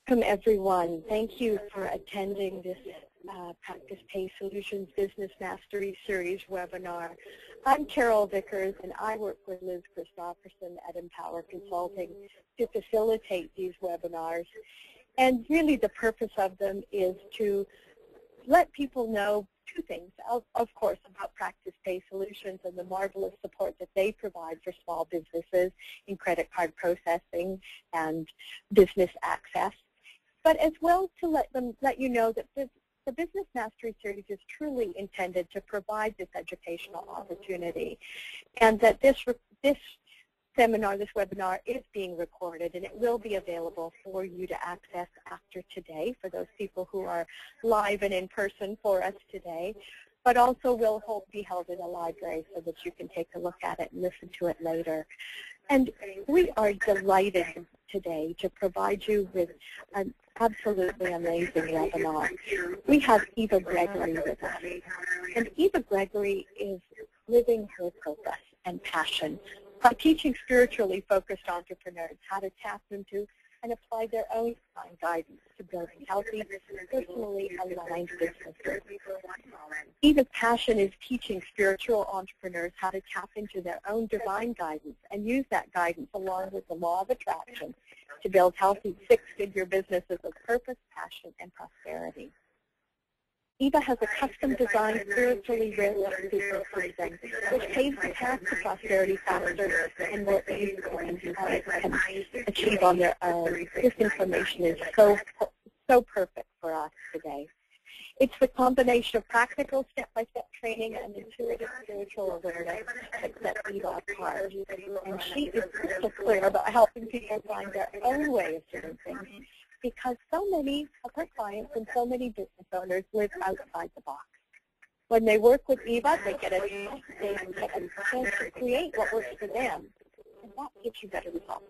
Welcome, everyone. Thank you for attending this Practice Pay Solutions Business Mastery Series webinar. I'm Carol Vickers, and I work with Liz Christopherson at Empower Consulting to facilitate these webinars. And really the purpose of them is to let people know two things, of course, about Practice Pay Solutions and the marvelous support that they provide for small businesses in credit card processing and business access, but as well to let you know that the Business Mastery Series is truly intended to provide this educational opportunity, and that this seminar, this webinar, is being recorded, and it will be available for you to access after today for those people who are live and in person for us today, but also will be held in a library so that you can take a look at it and listen to it later. And we are delighted today to provide you with an absolutely amazing webinar. We have Eva Gregory with us. And Eva Gregory is living her purpose and passion by teaching spiritually focused entrepreneurs how to tap into and apply their own guidance to building healthy, personally aligned businesses. Eva's passion is teaching spiritual entrepreneurs how to tap into their own divine guidance and use that guidance along with the law of attraction to build healthy six-figure businesses of purpose, passion, and prosperity. Eva has a custom-designed, spiritually realistic system which paves the path to prosperity faster and more easily than can achieve on their own. This information is so perfect for us today. It's the combination of practical step-by-step training and intuitive spiritual awareness that sets Eva apart. And she is crystal clear about helping people find their own way of doing things, because so many of her clients and so many business owners live outside the box. When they work with Eva, they get a chance to create what works for them, and that gives you better results.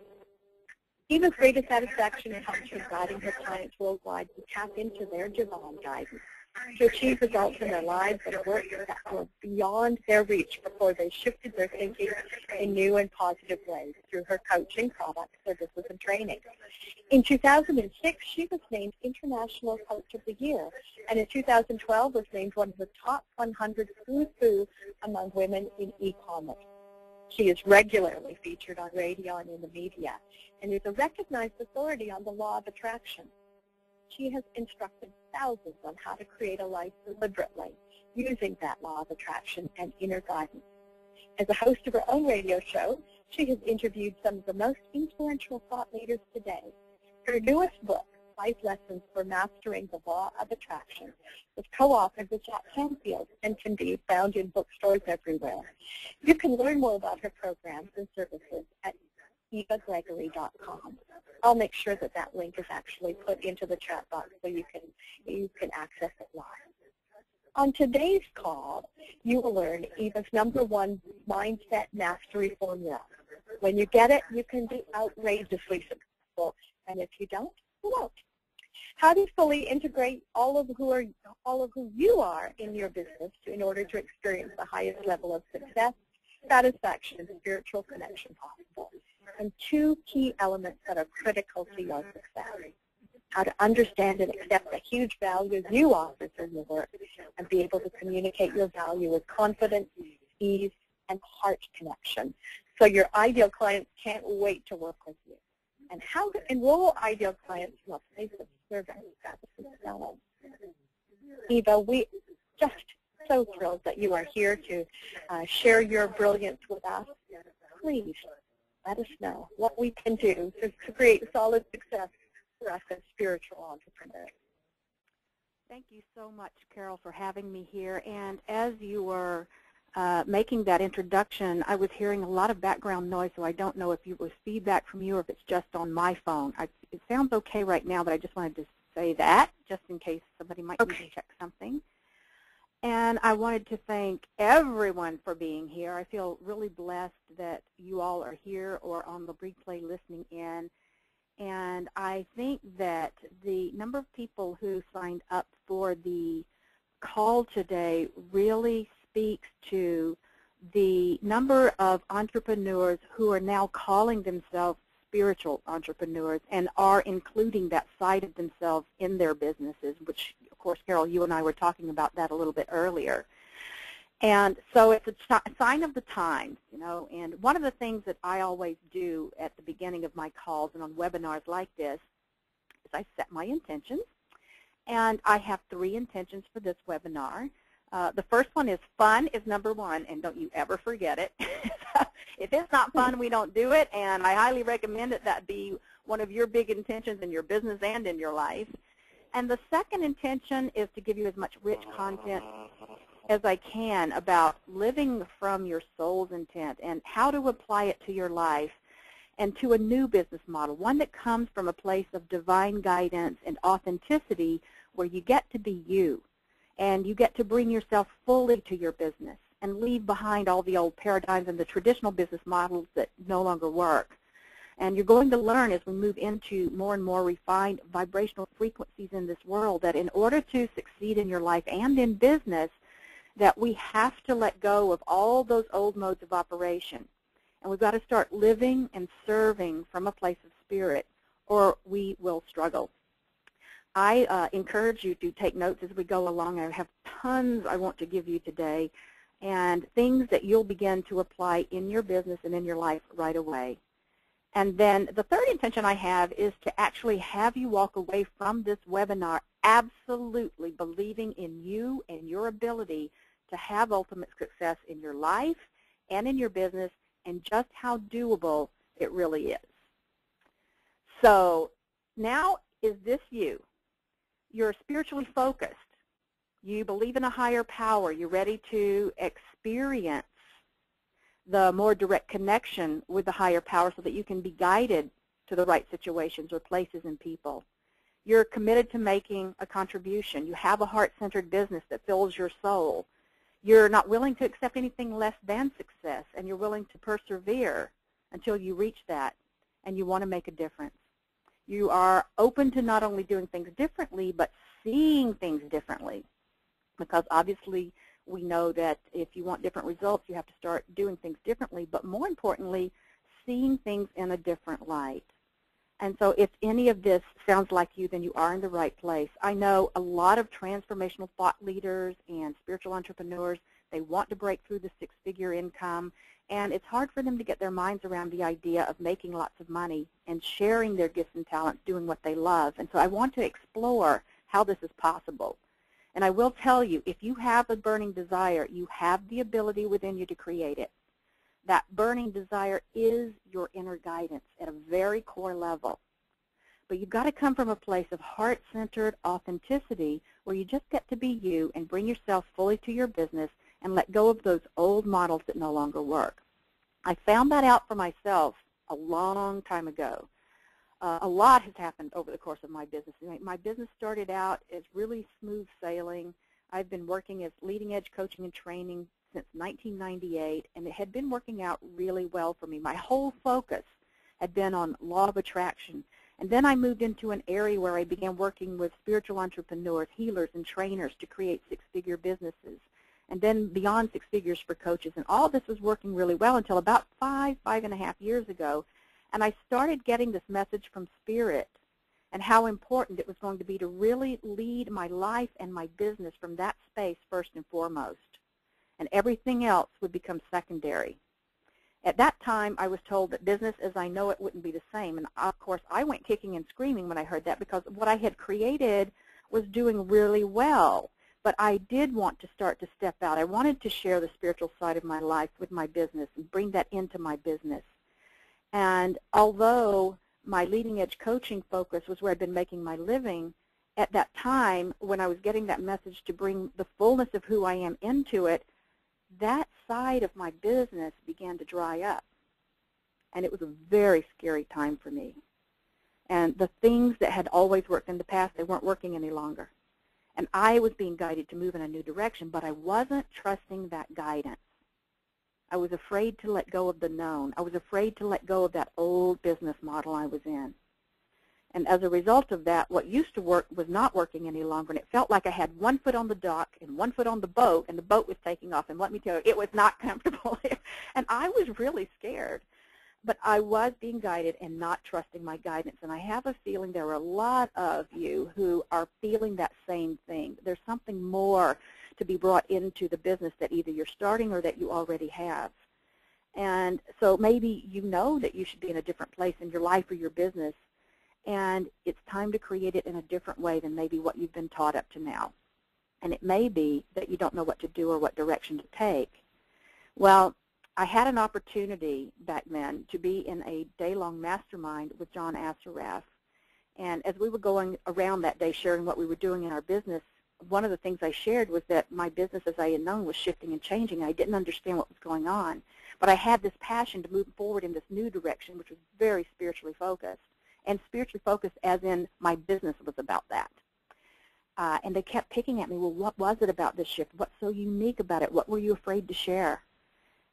Eva's greatest satisfaction comes from guiding her clients worldwide to tap into their divine guidance, to achieve results in their lives and work that were beyond their reach before they shifted their thinking in new and positive ways through her coaching, products, services, and training. In 2006, she was named International Coach of the Year, and in 2012 was named one of the top 100 who's who among women in e-commerce. She is regularly featured on radio and in the media, and is a recognized authority on the law of attraction. She has instructed thousands on how to create a life deliberately using that law of attraction and inner guidance. As a host of her own radio show, she has interviewed some of the most influential thought leaders today. Her newest book, 5 Lessons for Mastering the Law of Attraction, was co-authored with Jack Canfield and can be found in bookstores everywhere. You can learn more about her programs and services at evagregory.com. I'll make sure that that link is actually put into the chat box so you can access it live. On today's call, you will learn Eva's #1 mindset mastery formula. When you get it, you can be outrageously successful, and if you don't, you won't. How to fully integrate all of who you are in your business in order to experience the highest level of success, satisfaction, and spiritual connection possible. And 2 key elements that are critical to your success. How to understand and accept the huge value you offer through your work and be able to communicate your value with confidence, ease, and heart connection, so your ideal clients can't wait to work with you. And how to enroll ideal clients in a place of service. Eva, we just so thrilled that you are here to share your brilliance with us. Please let us know what we can do to create solid success for us as spiritual entrepreneurs. Thank you so much, Carol, for having me here. And as you were making that introduction, I was hearing a lot of background noise, so I don't know if it was feedback from you or if it's just on my phone. It sounds okay right now, but I just wanted to say that just in case somebody might need to check something. And I wanted to thank everyone for being here. I feel really blessed that you all are here or on the replay listening in. And I think that the number of people who signed up for the call today really speaks to the number of entrepreneurs who are now calling themselves spiritual entrepreneurs and are including that side of themselves in their businesses, which, of course, Carol, you and I were talking about that a little bit earlier. And so it's a sign of the times, you know, and one of the things that I always do at the beginning of my calls and on webinars like this is I set my intentions, and I have 3 intentions for this webinar. The first one is fun is number 1, and don't you ever forget it. If it's not fun, we don't do it, and I highly recommend that be one of your big intentions in your business and in your life. And the second intention is to give you as much rich content as I can about living from your soul's intent and how to apply it to your life and to a new business model, one that comes from a place of divine guidance and authenticity where you get to be you and you get to bring yourself fully to your business and leave behind all the old paradigms and the traditional business models that no longer work. And you're going to learn as we move into more and more refined vibrational frequencies in this world that in order to succeed in your life and in business, that we have to let go of all those old modes of operation. And we've got to start living and serving from a place of spirit, or we will struggle. I encourage you to take notes as we go along. I have tons I want to give you today, and things that you'll begin to apply in your business and in your life right away. And then the third intention I have is to actually have you walk away from this webinar absolutely believing in you and your ability to have ultimate success in your life and in your business, and just how doable it really is. So now, is this you? You're spiritually focused. You believe in a higher power. You're ready to experience the more direct connection with the higher power so that you can be guided to the right situations or places and people. You're committed to making a contribution. You have a heart-centered business that fills your soul. You're not willing to accept anything less than success, and you're willing to persevere until you reach that, and you want to make a difference. You are open to not only doing things differently, but seeing things differently, because obviously we know that if you want different results, you have to start doing things differently, but more importantly, seeing things in a different light. And so if any of this sounds like you, then you are in the right place. I know a lot of transformational thought leaders and spiritual entrepreneurs, they want to break through the 6-figure income, and it's hard for them to get their minds around the idea of making lots of money and sharing their gifts and talents, doing what they love. And so I want to explore how this is possible. And I will tell you, if you have a burning desire, you have the ability within you to create it. That burning desire is your inner guidance at a very core level. But you've got to come from a place of heart-centered authenticity where you just get to be you and bring yourself fully to your business and let go of those old models that no longer work. I found that out for myself a long time ago. A lot has happened over the course of my business. My business started out as really smooth sailing. I've been working as leading-edge coaching and training since 1998, and it had been working out really well for me. My whole focus had been on law of attraction. And then I moved into an area where I began working with spiritual entrepreneurs, healers, and trainers to create 6-figure businesses. And then beyond 6 figures for coaches. And all this was working really well until about 5.5 years ago. And I started getting this message from Spirit and how important it was going to be to really lead my life and my business from that space first and foremost. And everything else would become secondary. At that time, I was told that business as I know it wouldn't be the same. And, of course, I went kicking and screaming when I heard that because what I had created was doing really well. But I did want to start to step out. I wanted to share the spiritual side of my life with my business and bring that into my business. And although my leading-edge coaching focus was where I'd been making my living, at that time when I was getting that message to bring the fullness of who I am into it, that side of my business began to dry up. And it was a very scary time for me. And the things that had always worked in the past, they weren't working any longer. And I was being guided to move in a new direction, but I wasn't trusting that guidance. I was afraid to let go of the known. I was afraid to let go of that old business model I was in. And as a result of that, what used to work was not working any longer, and it felt like I had 1 foot on the dock and 1 foot on the boat, and the boat was taking off. And let me tell you, it was not comfortable. And I was really scared. But I was being guided and not trusting my guidance. And I have a feeling there are a lot of you who are feeling that same thing. There's something more to be brought into the business that either you're starting or that you already have. And so maybe you know that you should be in a different place in your life or your business, and it's time to create it in a different way than maybe what you've been taught up to now. And it may be that you don't know what to do or what direction to take. Well, I had an opportunity back then to be in a day-long mastermind with John Assaraf. And as we were going around that day sharing what we were doing in our business, one of the things I shared was that my business as I had known was shifting and changing. I didn't understand what was going on. But I had this passion to move forward in this new direction, which was very spiritually focused. And spiritually focused as in my business was about that. And they kept picking at me, well, what was it about this shift? What's so unique about it? What were you afraid to share?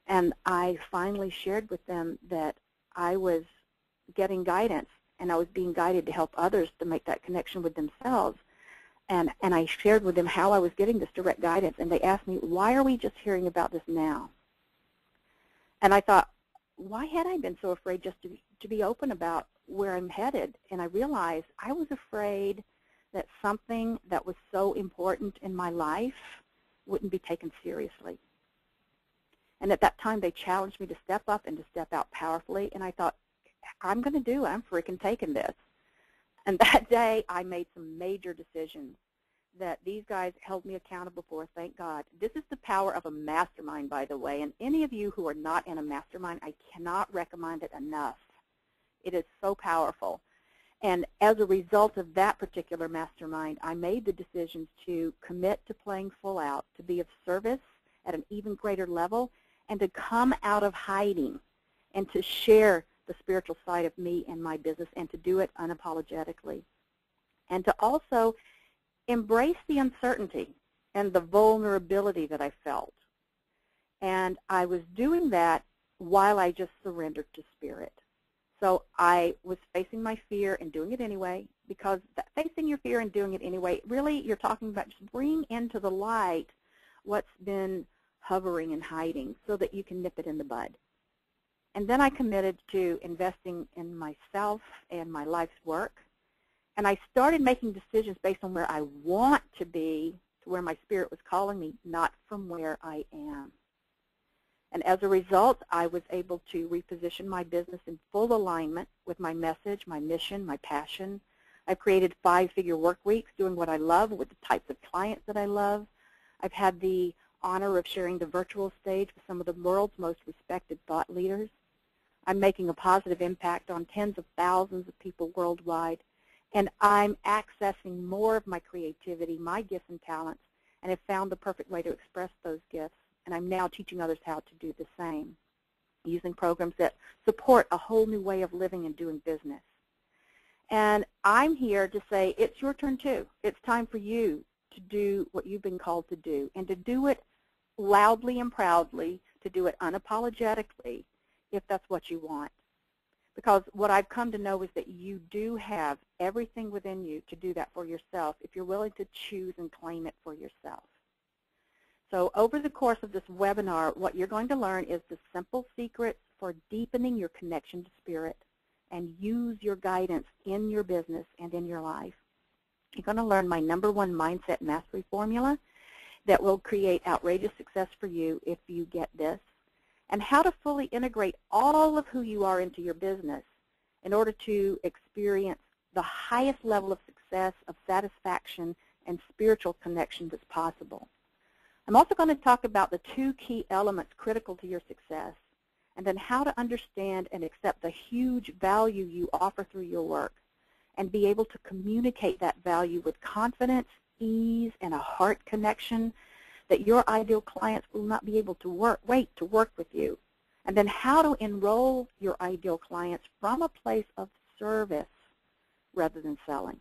And I finally shared with them that I was getting guidance, and I was being guided to help others to make that connection with themselves. And I shared with them how I was getting this direct guidance, and they asked me, why are we just hearing about this now? And I thought, why had I been so afraid just to be open about where I'm headed? And I realized I was afraid that something that was so important in my life wouldn't be taken seriously. And at that time, they challenged me to step up and to step out powerfully. And I thought, I'm going to do it. I'm freaking taking this. And that day, I made some major decisions that these guys held me accountable for, thank God. This is the power of a mastermind, by the way. And any of you who are not in a mastermind, I cannot recommend it enough. It is so powerful. And as a result of that particular mastermind, I made the decisions to commit to playing full out, to be of service at an even greater level, and to come out of hiding and to share the spiritual side of me and my business, and to do it unapologetically. And to also embrace the uncertainty and the vulnerability that I felt. And I was doing that while I just surrendered to Spirit. So I was facing my fear and doing it anyway, because facing your fear and doing it anyway, really you're talking about just bring into the light what's been hovering and hiding so that you can nip it in the bud. And then I committed to investing in myself and my life's work. And I started making decisions based on where I want to be, to where my Spirit was calling me, not from where I am. And as a result, I was able to reposition my business in full alignment with my message, my mission, my passion. I've created 5-figure work weeks doing what I love with the types of clients that I love. I've had the honor of sharing the virtual stage with some of the world's most respected thought leaders. I'm making a positive impact on tens of thousands of people worldwide. And I'm accessing more of my creativity, my gifts and talents, and have found the perfect way to express those gifts. And I'm now teaching others how to do the same, using programs that support a whole new way of living and doing business. And I'm here to say it's your turn too. It's time for you to do what you've been called to do, and to do it loudly and proudly, to do it unapologetically if that's what you want. Because what I've come to know is that you do have everything within you to do that for yourself if you're willing to choose and claim it for yourself. So over the course of this webinar, what you're going to learn is the simple secrets for deepening your connection to Spirit and use your guidance in your business and in your life. You're going to learn my #1 mindset mastery formula that will create outrageous success for you if you get this, and how to fully integrate all of who you are into your business in order to experience the highest level of success, of satisfaction, and spiritual connection that's possible. I'm also going to talk about the 2 key elements critical to your success, and then how to understand and accept the huge value you offer through your work, and be able to communicate that value with confidence, ease, and a heart connection that your ideal clients will not be able to wait to work with you. And then how to enroll your ideal clients from a place of service rather than selling.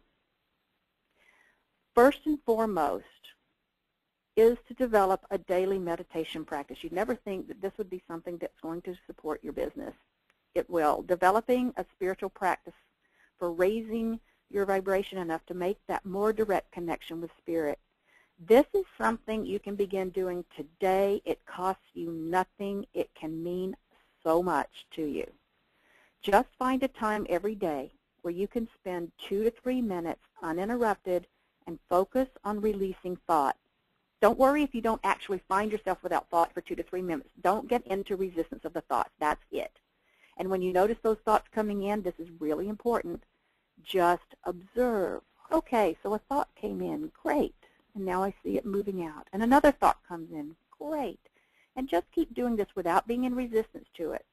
First and foremost is to develop a daily meditation practice. You'd never think that this would be something that's going to support your business. It will. Developing a spiritual practice for raising your vibration enough to make that more direct connection with Spirit. This is something you can begin doing today. It costs you nothing. It can mean so much to you. Just find a time every day where you can spend 2 to 3 minutes uninterrupted and focus on releasing thought. Don't worry if you don't actually find yourself without thought for 2 to 3 minutes. Don't get into resistance of the thoughts. That's it. And when you notice those thoughts coming in, this is really important, just observe. Okay, so a thought came in. Great. And now I see it moving out. And another thought comes in. Great. And just keep doing this without being in resistance to it.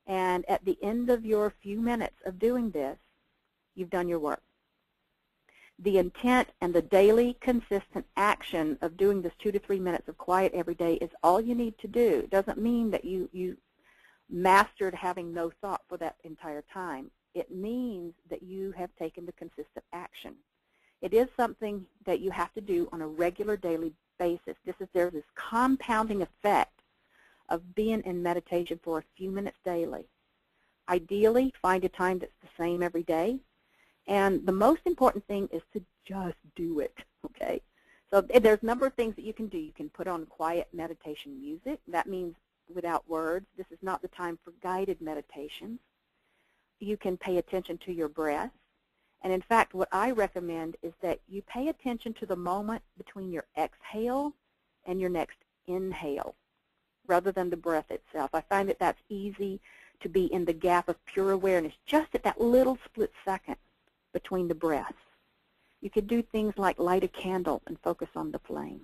And at the end of your few minutes of doing this, you've done your work. The intent and the daily consistent action of doing this 2 to 3 minutes of quiet every day is all you need to do. It doesn't mean that you mastered having no thought for that entire time. It means that you have taken the consistent action. It is something that you have to do on a regular daily basis. There's this compounding effect of being in meditation for a few minutes daily. Ideally, find a time that's the same every day. And the most important thing is to just do it, okay? So there's a number of things that you can do. You can put on quiet meditation music. That means without words. This is not the time for guided meditations. You can pay attention to your breath. And in fact, what I recommend is that you pay attention to the moment between your exhale and your next inhale, rather than the breath itself. I find that that's easy to be in the gap of pure awareness, just at that little split second between the breaths. You could do things like light a candle and focus on the flame.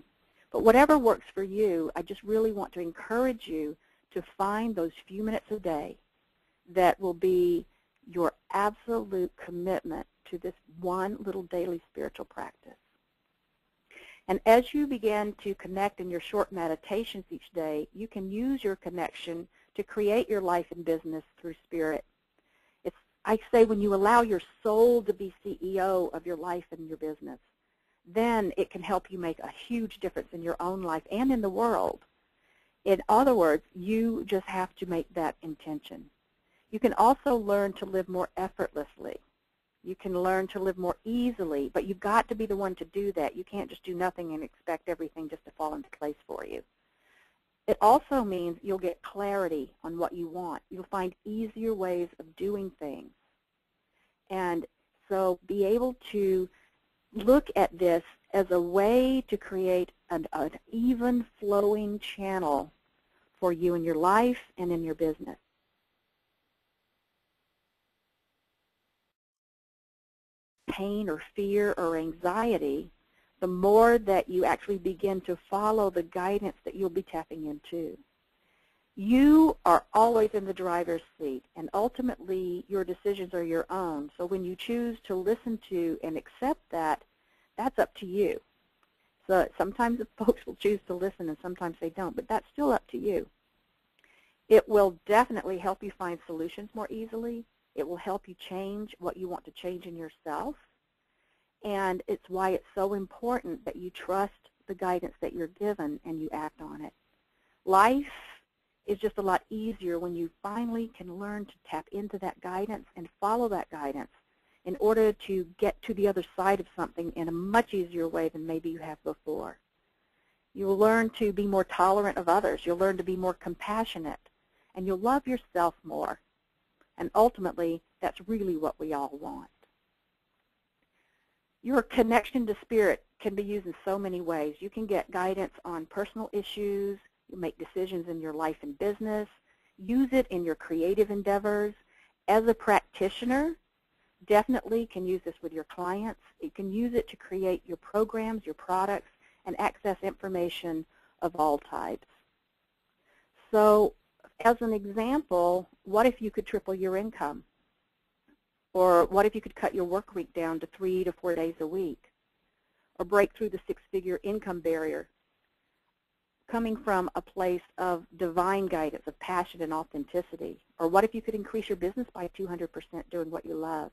But whatever works for you, I just really want to encourage you to find those few minutes a day that will be your absolute commitment to this one little daily spiritual practice. And as you begin to connect in your short meditations each day, you can use your connection to create your life and business through spirit. I say when you allow your soul to be CEO of your life and your business, then it can help you make a huge difference in your own life and in the world. In other words, you just have to make that intention. You can also learn to live more effortlessly. You can learn to live more easily, but you've got to be the one to do that. You can't just do nothing and expect everything just to fall into place for you. It also means you'll get clarity on what you want. You'll find easier ways of doing things. And so be able to look at this as a way to create an even flowing channel for you in your life and in your business. Pain or fear or anxiety, the more that you actually begin to follow the guidance that you'll be tapping into. You are always in the driver's seat, and ultimately your decisions are your own. So when you choose to listen to and accept that, that's up to you. So sometimes the folks will choose to listen and sometimes they don't, but that's still up to you. It will definitely help you find solutions more easily. It will help you change what you want to change in yourself. And it's why it's so important that you trust the guidance that you're given and you act on it. Life is just a lot easier when you finally can learn to tap into that guidance and follow that guidance in order to get to the other side of something in a much easier way than maybe you have before. You'll learn to be more tolerant of others. You'll learn to be more compassionate. And you'll love yourself more. And ultimately, that's really what we all want. Your connection to spirit can be used in so many ways. You can get guidance on personal issues. You make decisions in your life and business. Use it in your creative endeavors. As a practitioner, definitely can use this with your clients. You can use it to create your programs, your products, and access information of all types. So as an example, what if you could triple your income? Or what if you could cut your work week down to 3 to 4 days a week? Or break through the 6-figure income barrier, coming from a place of divine guidance, of passion and authenticity? Or what if you could increase your business by 200% doing what you love?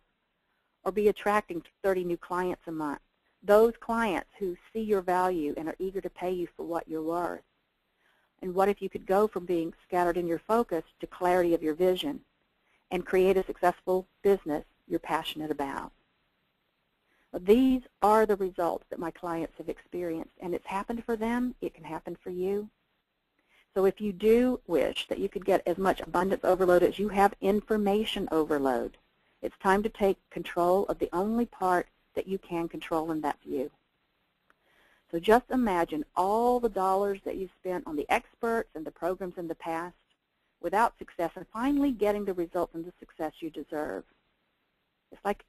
Or be attracting 30 new clients a month? Those clients who see your value and are eager to pay you for what you're worth. And what if you could go from being scattered in your focus to clarity of your vision and create a successful business you're passionate about? These are the results that my clients have experienced, and it's happened for them. It can happen for you. So if you do wish that you could get as much abundance overload as you have information overload, it's time to take control of the only part that you can control, and that's you. So just imagine all the dollars that you spent on the experts and the programs in the past without success, and finally getting the results and the success you deserve. It's like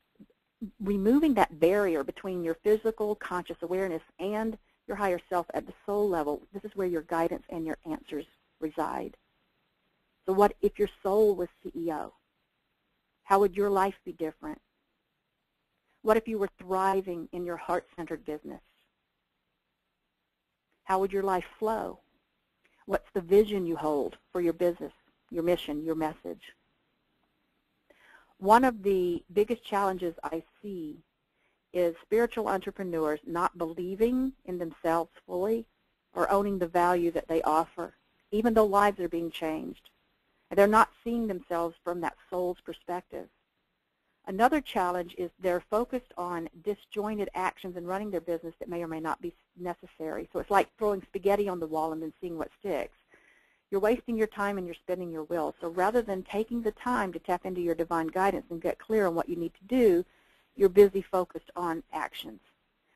removing that barrier between your physical conscious awareness and your higher self at the soul level. This is where your guidance and your answers reside. So what if your soul was CEO? How would your life be different? What if you were thriving in your heart-centered business? How would your life flow? What's the vision you hold for your business, your mission, your message? One of the biggest challenges I see is spiritual entrepreneurs not believing in themselves fully or owning the value that they offer, even though lives are being changed. And they're not seeing themselves from that soul's perspective. Another challenge is they're focused on disjointed actions and running their business that may or may not be necessary. So it's like throwing spaghetti on the wall and then seeing what sticks. You're wasting your time and you're spinning your wheels. So rather than taking the time to tap into your divine guidance and get clear on what you need to do, you're busy focused on actions.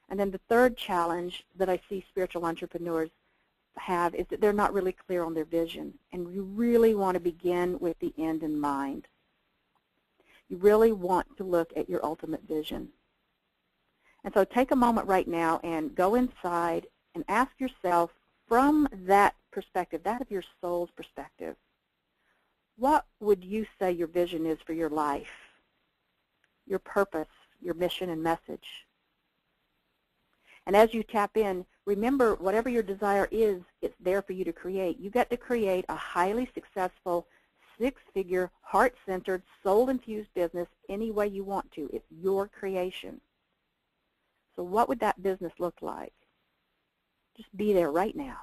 And then the third challenge that I see spiritual entrepreneurs have is that they're not really clear on their vision. And you really want to begin with the end in mind. You really want to look at your ultimate vision. And so take a moment right now and go inside and ask yourself, from that perspective, that of your soul's perspective, what would you say your vision is for your life, your purpose, your mission and message? And as you tap in, remember, whatever your desire is, it's there for you to create. You get to create a highly successful, six-figure, heart-centered, soul-infused business any way you want to. It's your creation. So what would that business look like? Just be there right now.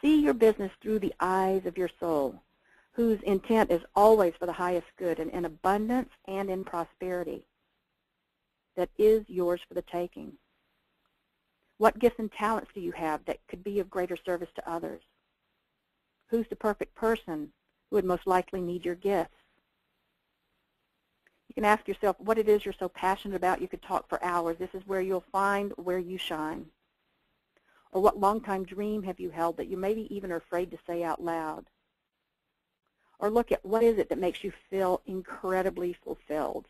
See your business through the eyes of your soul, whose intent is always for the highest good and in abundance and in prosperity that is yours for the taking. What gifts and talents do you have that could be of greater service to others? Who's the perfect person who would most likely need your gifts? You can ask yourself what it is you're so passionate about. You could talk for hours. This is where you'll find where you shine. Or what long-time dream have you held that you maybe even are afraid to say out loud? Or look at what is it that makes you feel incredibly fulfilled?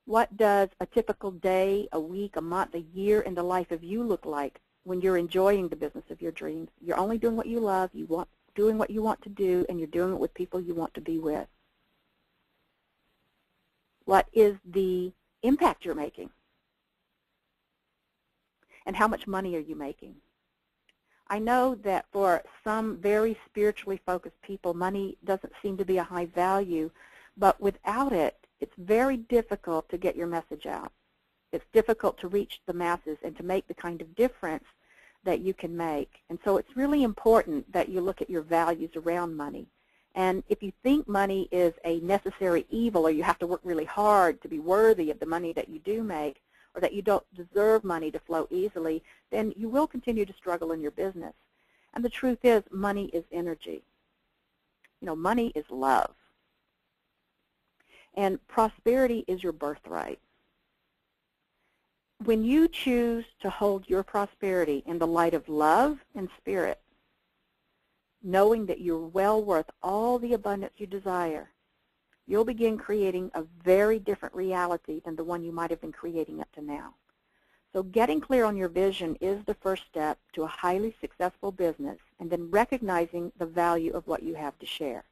What does a typical day, a week, a month, a year in the life of you look like when you're enjoying the business of your dreams? You're only doing what you love, doing what you want to do, and you're doing it with people you want to be with. What is the impact you're making? And how much money are you making? I know that for some very spiritually focused people, money doesn't seem to be a high value, but without it, it's very difficult to get your message out. It's difficult to reach the masses and to make the kind of difference that you can make. And so it's really important that you look at your values around money. And if you think money is a necessary evil, or you have to work really hard to be worthy of the money that you do make, or that you don't deserve money to flow easily, then you will continue to struggle in your business. And the truth is, money is energy. You know, money is love. And prosperity is your birthright. When you choose to hold your prosperity in the light of love and spirit, knowing that you're well worth all the abundance you desire, you'll begin creating a very different reality than the one you might have been creating up to now. So getting clear on your vision is the first step to a highly successful business, and then recognizing the value of what you have to share.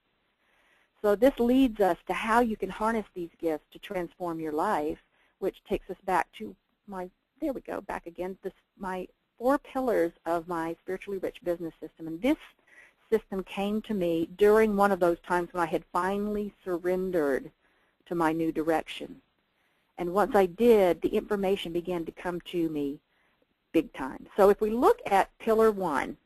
So this leads us to how you can harness these gifts to transform your life, which takes us back to my 4 pillars of my spiritually rich business system. And this system came to me during one of those times when I had finally surrendered to my new direction. And once I did, the information began to come to me big time. So if we look at pillar 1,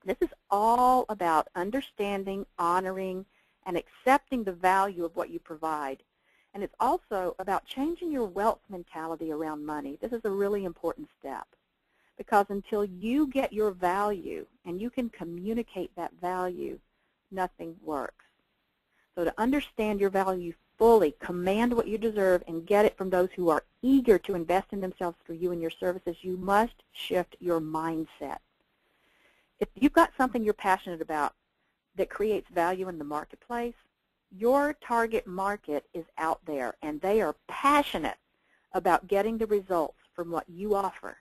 this is all about understanding, honoring, and accepting the value of what you provide. And it's also about changing your wealth mentality around money. This is a really important step, because until you get your value and you can communicate that value, nothing works. So to understand your value fully, command what you deserve, and get it from those who are eager to invest in themselves through you and your services, you must shift your mindset. If you've got something you're passionate about that creates value in the marketplace, your target market is out there, and they are passionate about getting the results from what you offer,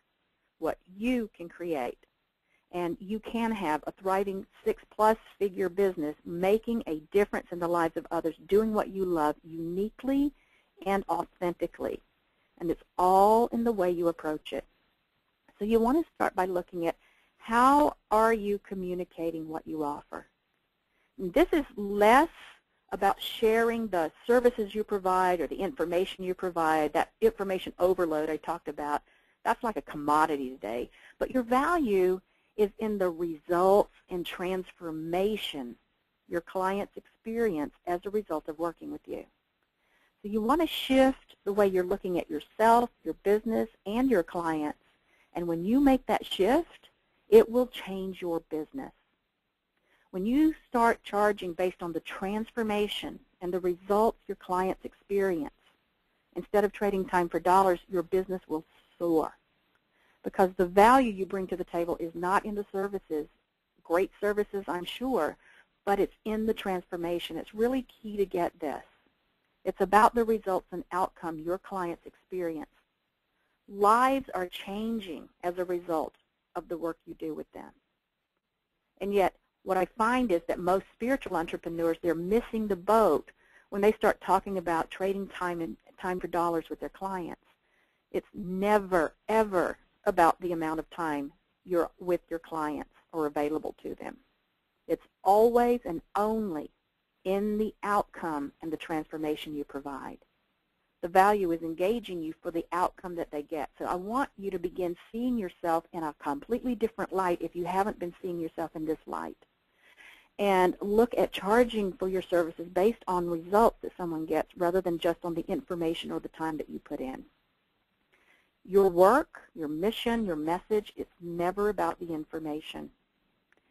what you can create. And you can have a thriving 6+ figure business making a difference in the lives of others, doing what you love uniquely and authentically. And it's all in the way you approach it. So you want to start by looking at how are you communicating what you offer. And this is less about sharing the services you provide or the information you provide, that information overload I talked about. That's like a commodity today. But your value is in the results and transformation your clients experience as a result of working with you. So you want to shift the way you're looking at yourself, your business, and your clients. And when you make that shift, it will change your business. When you start charging based on the transformation and the results your clients experience, instead of trading time for dollars, your business will soar. Because the value you bring to the table is not in the services, great services I'm sure, but it's in the transformation. It's really key to get this. It's about the results and outcome your clients experience. Lives are changing as a result of the work you do with them. And yet, what I find is that most spiritual entrepreneurs, they're missing the boat when they start talking about trading time for dollars with their clients. It's never, ever about the amount of time you're with your clients or available to them. It's always and only in the outcome and the transformation you provide. The value is engaging you for the outcome that they get. So I want you to begin seeing yourself in a completely different light if you haven't been seeing yourself in this light. And look at charging for your services based on results that someone gets rather than just on the information or the time that you put in. Your work, your mission, your message, it's never about the information.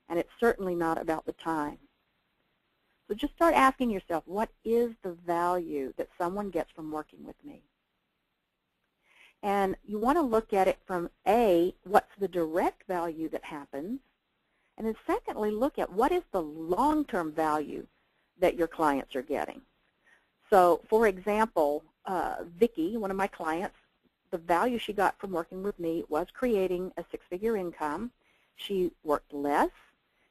And it's certainly not about the time. So just start asking yourself, what is the value that someone gets from working with me? And you want to look at it from A, what's the direct value that happens? And then secondly, look at what is the long-term value that your clients are getting. So for example, Vicki, one of my clients, the value she got from working with me was creating a 6-figure income. She worked less.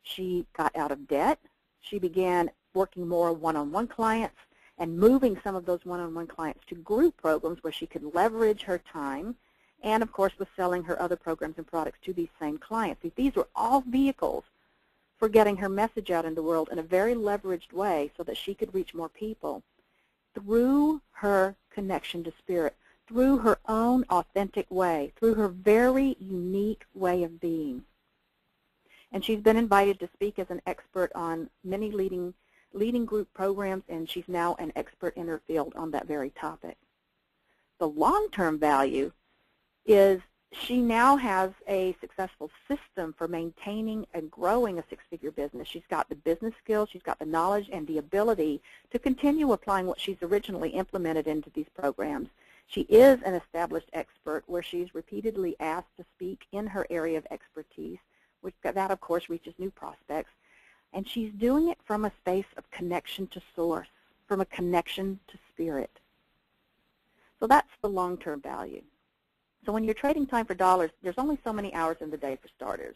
She got out of debt. She began working more one-on-one clients and moving some of those one-on-one clients to group programs where she could leverage her time, and of course was selling her other programs and products to these same clients. These were all vehicles for getting her message out in the world in a very leveraged way so that she could reach more people through her connection to spirit, through her own authentic way, through her very unique way of being. And she's been invited to speak as an expert on many leading group programs, and she's now an expert in her field on that very topic. The long-term value is she now has a successful system for maintaining and growing a 6-figure business. She's got the business skills, she's got the knowledge and the ability to continue applying what she's originally implemented into these programs. She is an established expert where she's repeatedly asked to speak in her area of expertise, which that of course reaches new prospects. And she's doing it from a space of connection to source, from a connection to spirit. So that's the long-term value. So when you're trading time for dollars, there's only so many hours in the day for starters.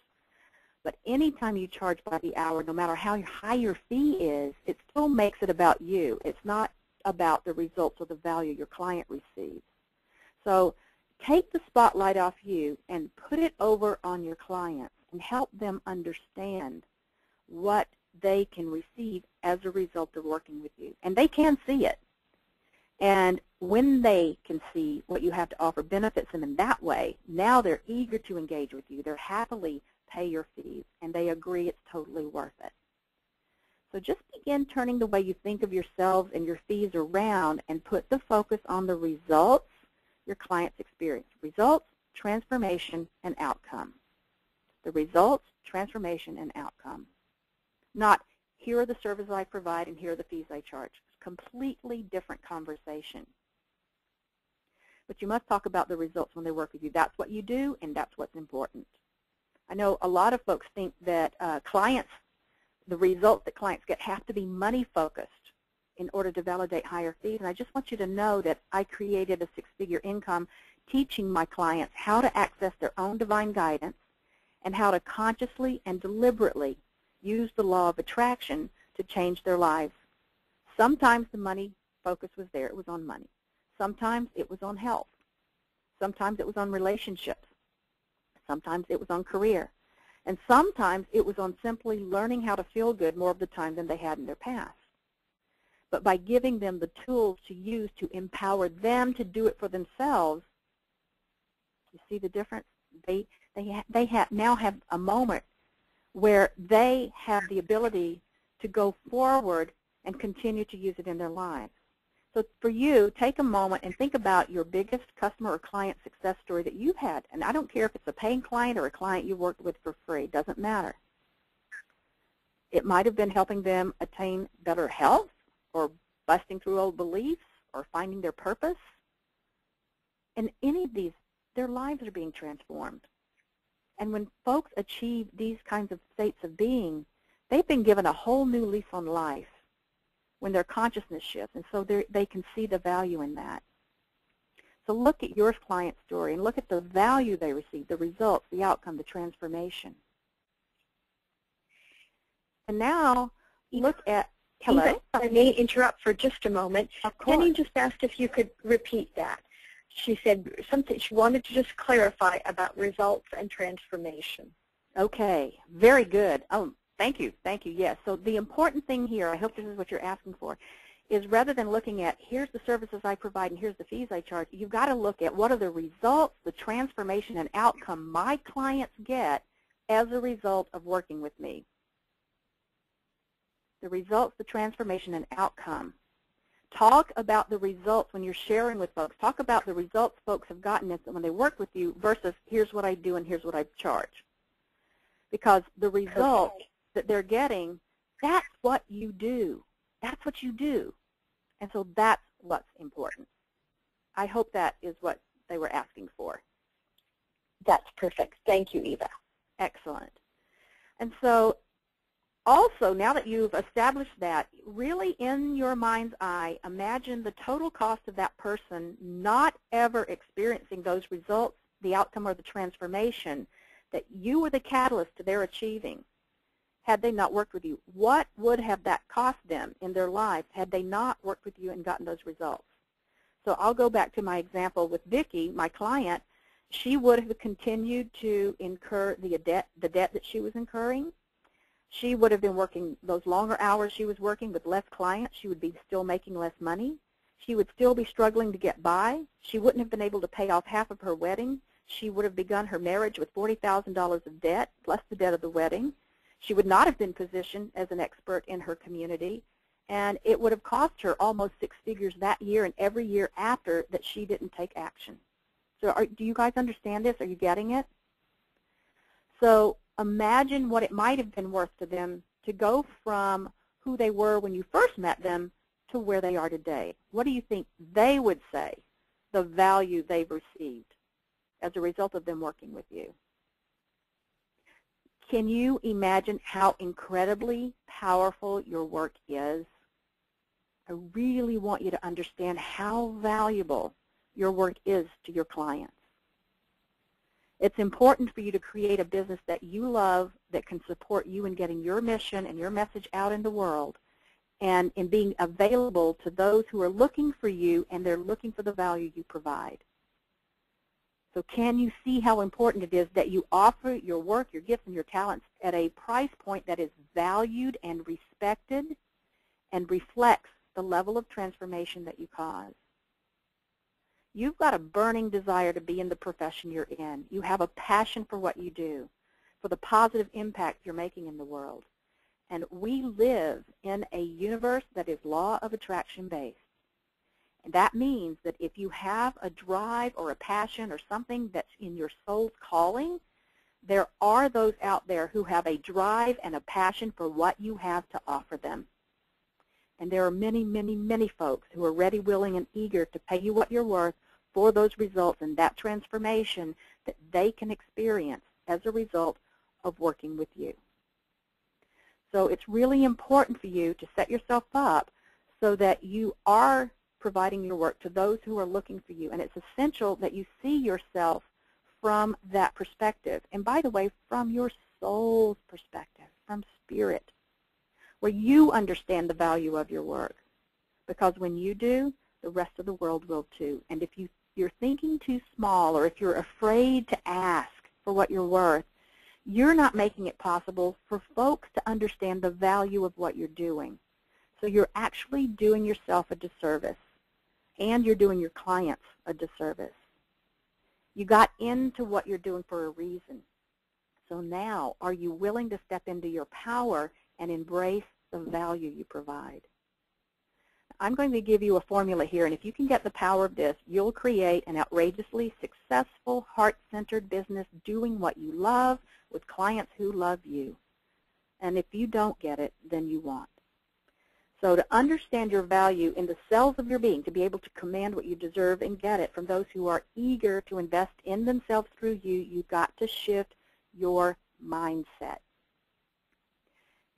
But anytime you charge by the hour, no matter how high your fee is, it still makes it about you. It's not about the results or the value your client receives. So take the spotlight off you and put it over on your clients and help them understand what they can receive as a result of working with you. And they can see it. And when they can see what you have to offer benefits them in that way, now they're eager to engage with you. They're happily pay your fees, and they agree it's totally worth it. So just begin turning the way you think of yourselves and your fees around and put the focus on the results your clients experience. Results, transformation, and outcome. The results, transformation, and outcome. Not, here are the services I provide and here are the fees I charge. It's a completely different conversation. But you must talk about the results when they work with you. That's what you do, and that's what's important. I know a lot of folks think that the results that clients get have to be money-focused in order to validate higher fees. And I just want you to know that I created a six-figure income teaching my clients how to access their own divine guidance and how to consciously and deliberately use the law of attraction to change their lives. Sometimes the money focus was there. It was on money. Sometimes it was on health. Sometimes it was on relationships. Sometimes it was on career. And sometimes it was on simply learning how to feel good more of the time than they had in their past. But by giving them the tools to use to empower them to do it for themselves, you see the difference? They now have a moment where they have the ability to go forward and continue to use it in their lives. So for you, take a moment and think about your biggest customer or client success story that you've had. And I don't care if it's a paying client or a client you worked with for free. It doesn't matter. It might have been helping them attain better health or busting through old beliefs or finding their purpose. In any of these, their lives are being transformed. And when folks achieve these kinds of states of being, they've been given a whole new lease on life when their consciousness shifts, and so they can see the value in that. So look at your client story and look at the value they receive, the results, the outcome, the transformation. And now look at, hello? Eva, I may interrupt for just a moment. Of course. Penny just asked if you could repeat that. She said something, she wanted to just clarify about results and transformation. Okay, very good. Oh, thank you, yes. So the important thing here, I hope this is what you're asking for, is rather than looking at here's the services I provide and here's the fees I charge, you've got to look at what are the results, the transformation and outcome my clients get as a result of working with me. The results, the transformation and outcome. Talk about the results when you're sharing with folks. Talk about the results folks have gotten when they work with you versus here's what I do and here's what I charge. Because the results that they're getting, that's what you do. That's what you do. And so that's what's important. I hope that is what they were asking for. That's perfect. Thank you, Eva. Excellent. And so also, now that you've established that, really in your mind's eye, imagine the total cost of that person not ever experiencing those results, the outcome or the transformation that you were the catalyst to their achieving. Had they not worked with you, what would have that cost them in their lives had they not worked with you and gotten those results? So I'll go back to my example with Vicki, my client. She would have continued to incur the debt that she was incurring. She would have been working those longer hours she was working with less clients. She would be still making less money. She would still be struggling to get by. She wouldn't have been able to pay off half of her wedding. She would have begun her marriage with $40,000 of debt, plus the debt of the wedding. She would not have been positioned as an expert in her community, and it would have cost her almost 6 figures that year and every year after that she didn't take action. So do you guys understand this? Are you getting it? So imagine what it might have been worth to them to go from who they were when you first met them to where they are today. What do you think they would say the value they've received as a result of them working with you? Can you imagine how incredibly powerful your work is? I really want you to understand how valuable your work is to your clients. It's important for you to create a business that you love, that can support you in getting your mission and your message out in the world, and in being available to those who are looking for you and they're looking for the value you provide. So can you see how important it is that you offer your work, your gifts, and your talents at a price point that is valued and respected and reflects the level of transformation that you cause? You've got a burning desire to be in the profession you're in. You have a passion for what you do, for the positive impact you're making in the world. And we live in a universe that is law of attraction based. And that means that if you have a drive or a passion or something that's in your soul's calling, there are those out there who have a drive and a passion for what you have to offer them. And there are many, many, many folks who are ready, willing, and eager to pay you what you're worth for those results and that transformation that they can experience as a result of working with you. So it's really important for you to set yourself up so that you are providing your work to those who are looking for you. And it's essential that you see yourself from that perspective. And by the way, from your soul's perspective, from spirit, where you understand the value of your work. Because when you do, the rest of the world will too. And if you're thinking too small, or if you're afraid to ask for what you're worth, you're not making it possible for folks to understand the value of what you're doing. So you're actually doing yourself a disservice, and you're doing your clients a disservice. You got into what you're doing for a reason. So now, are you willing to step into your power and embrace the value you provide? I'm going to give you a formula here, and if you can get the power of this, you'll create an outrageously successful, heart-centered business doing what you love with clients who love you. And if you don't get it, then you won't. So to understand your value in the cells of your being, to be able to command what you deserve and get it from those who are eager to invest in themselves through you, you've got to shift your mindset.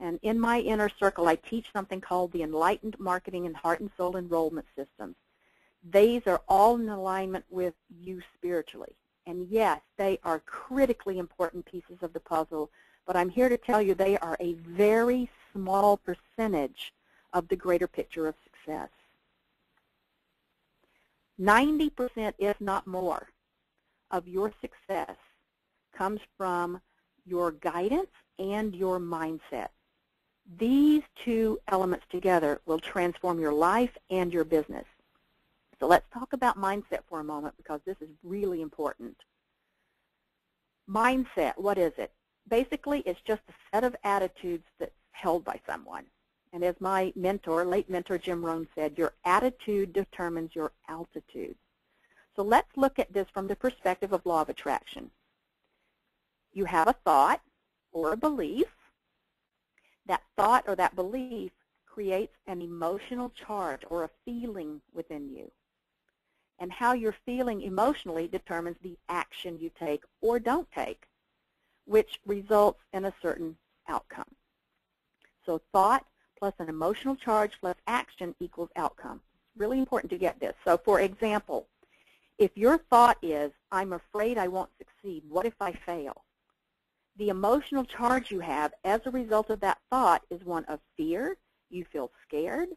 And in my inner circle, I teach something called the Enlightened Marketing and Heart and Soul Enrollment Systems. These are all in alignment with you spiritually. And yes, they are critically important pieces of the puzzle, but I'm here to tell you they are a very small percentage of the greater picture of success. 90%, if not more, of your success comes from your guidance and your mindset. These two elements together will transform your life and your business. So let's talk about mindset for a moment, because this is really important. Mindset, what is it? Basically, it's just a set of attitudes that's held by someone. And as my mentor, late mentor Jim Rohn said, your attitude determines your altitude. So let's look at this from the perspective of law of attraction. You have a thought or a belief. That thought or that belief creates an emotional charge or a feeling within you. And how you're feeling emotionally determines the action you take or don't take, which results in a certain outcome. So thought plus an emotional charge plus action equals outcome. It's really important to get this. So for example, if your thought is, I'm afraid I won't succeed, what if I fail? The emotional charge you have as a result of that thought is one of fear. You feel scared.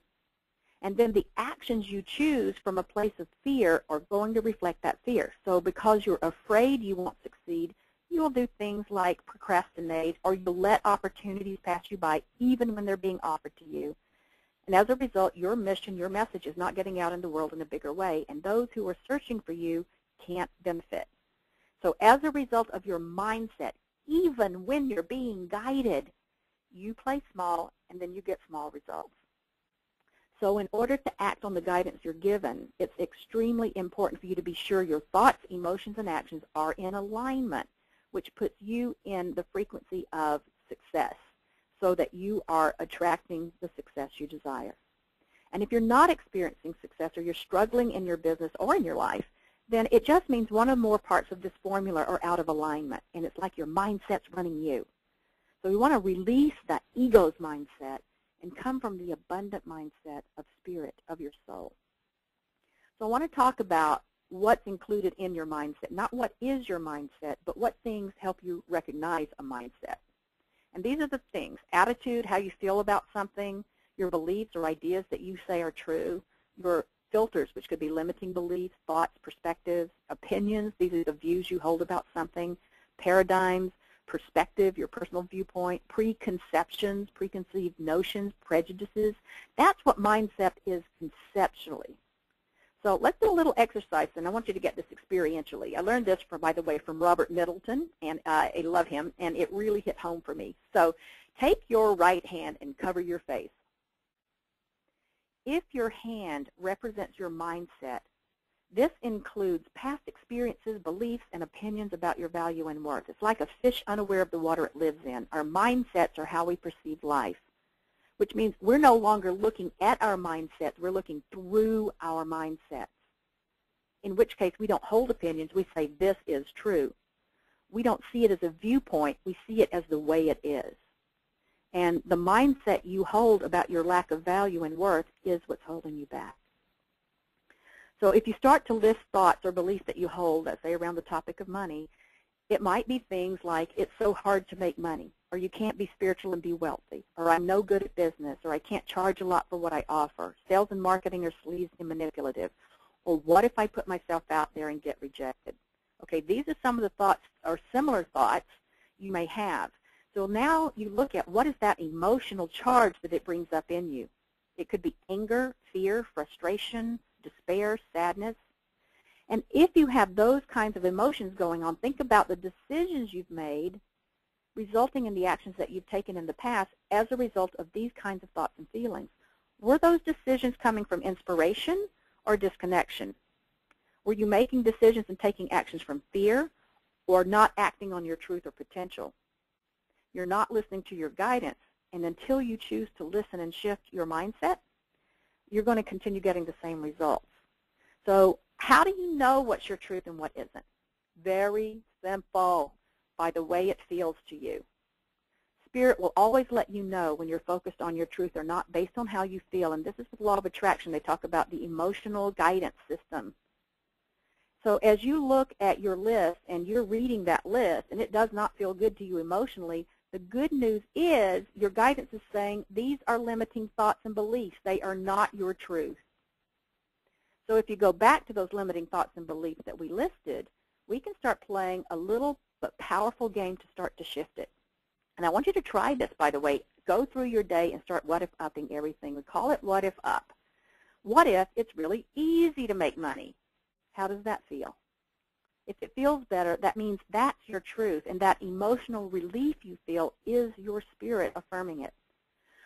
And then the actions you choose from a place of fear are going to reflect that fear. So because you're afraid you won't succeed, you'll do things like procrastinate, or you'll let opportunities pass you by even when they're being offered to you. And as a result, your mission, your message is not getting out in the world in a bigger way, and those who are searching for you can't benefit. So as a result of your mindset, even when you're being guided, you play small and then you get small results. So in order to act on the guidance you're given, it's extremely important for you to be sure your thoughts, emotions, and actions are in alignment, which puts you in the frequency of success so that you are attracting the success you desire. And if you're not experiencing success, or you're struggling in your business or in your life, then it just means one or more parts of this formula are out of alignment, and it's like your mindset's running you. So we want to release that ego's mindset and come from the abundant mindset of spirit, of your soul. So I want to talk about what's included in your mindset, not what is your mindset, but what things help you recognize a mindset. And these are the things: attitude, how you feel about something, your beliefs or ideas that you say are true, your filters, which could be limiting beliefs, thoughts, perspectives, opinions, these are the views you hold about something, paradigms, perspective, your personal viewpoint, preconceptions, preconceived notions, prejudices. That's what mindset is conceptually. So let's do a little exercise, and I want you to get this experientially. I learned this, by the way, from Robert Middleton, and I love him, and it really hit home for me. So Take your right hand and cover your face. If your hand represents your mindset, this includes past experiences, beliefs, and opinions about your value and worth. It's like a fish unaware of the water it lives in. Our mindsets are how we perceive life, which means we're no longer looking at our mindsets. We're looking through our mindsets, in which case we don't hold opinions. We say this is true. We don't see it as a viewpoint. We see it as the way it is. And the mindset you hold about your lack of value and worth is what's holding you back. So if you start to list thoughts or beliefs that you hold, let's say around the topic of money, it might be things like it's so hard to make money, or you can't be spiritual and be wealthy, or I'm no good at business, or I can't charge a lot for what I offer. Sales and marketing are sleazy and manipulative. Or what if I put myself out there and get rejected? Okay, these are some of the thoughts or similar thoughts you may have. So now you look at what is that emotional charge that it brings up in you. It could be anger, fear, frustration, despair, sadness. And if you have those kinds of emotions going on, think about the decisions you've made resulting in the actions that you've taken in the past as a result of these kinds of thoughts and feelings. Were those decisions coming from inspiration or disconnection? Were you making decisions and taking actions from fear or not acting on your truth or potential? You're not listening to your guidance, and until you choose to listen and shift your mindset, you're going to continue getting the same results. So how do you know what's your truth and what isn't? Very simple, by the way it feels to you. Spirit will always let you know when you're focused on your truth or not based on how you feel. And this is the law of attraction. They talk about the emotional guidance system. So as you look at your list and you're reading that list and it does not feel good to you emotionally, the good news is your guidance is saying these are limiting thoughts and beliefs. They are not your truth. So if you go back to those limiting thoughts and beliefs that we listed, we can start playing a little but powerful game to start to shift it. And I want you to try this, by the way. Go through your day and start what-if-upping everything. We call it what-if-up. What if it's really easy to make money? How does that feel? If it feels better, that means that's your truth, and that emotional relief you feel is your spirit affirming it.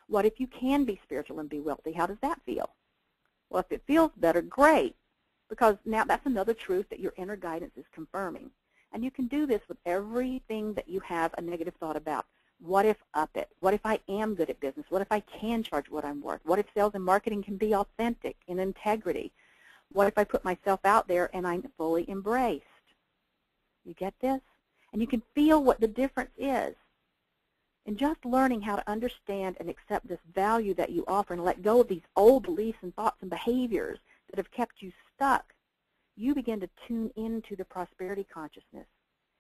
What if you can be spiritual and be wealthy? How does that feel? Well, if it feels better, great, because now that's another truth that your inner guidance is confirming. And you can do this with everything that you have a negative thought about. What if up it? What if I am good at business? What if I can charge what I'm worth? What if sales and marketing can be authentic and integrity? What if I put myself out there and I'm fully embraced? You get this? And you can feel what the difference is. And just learning how to understand and accept this value that you offer and let go of these old beliefs and thoughts and behaviors that have kept you stuck, you begin to tune into the prosperity consciousness,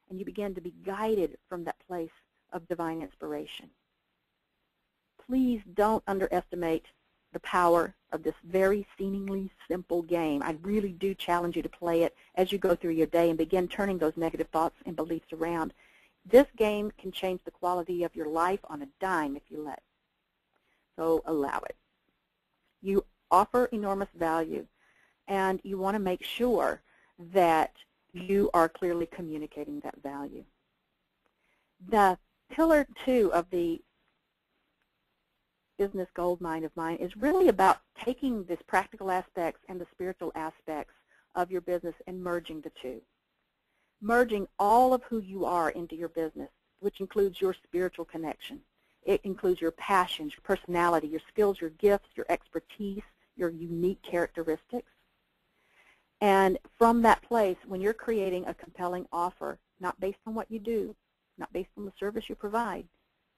and you begin to be guided from that place of divine inspiration. Please don't underestimate the power of this very seemingly simple game. I really do challenge you to play it as you go through your day and begin turning those negative thoughts and beliefs around. This game can change the quality of your life on a dime if you let it. So allow it. You offer enormous value, and you want to make sure that you are clearly communicating that value. The pillar 2 of the business gold mine of mine is really about taking this practical aspects and the spiritual aspects of your business and merging the two. Merging all of who you are into your business, which includes your spiritual connection. It includes your passions, your personality, your skills, your gifts, your expertise, your unique characteristics. And from that place, when you're creating a compelling offer, not based on what you do, not based on the service you provide,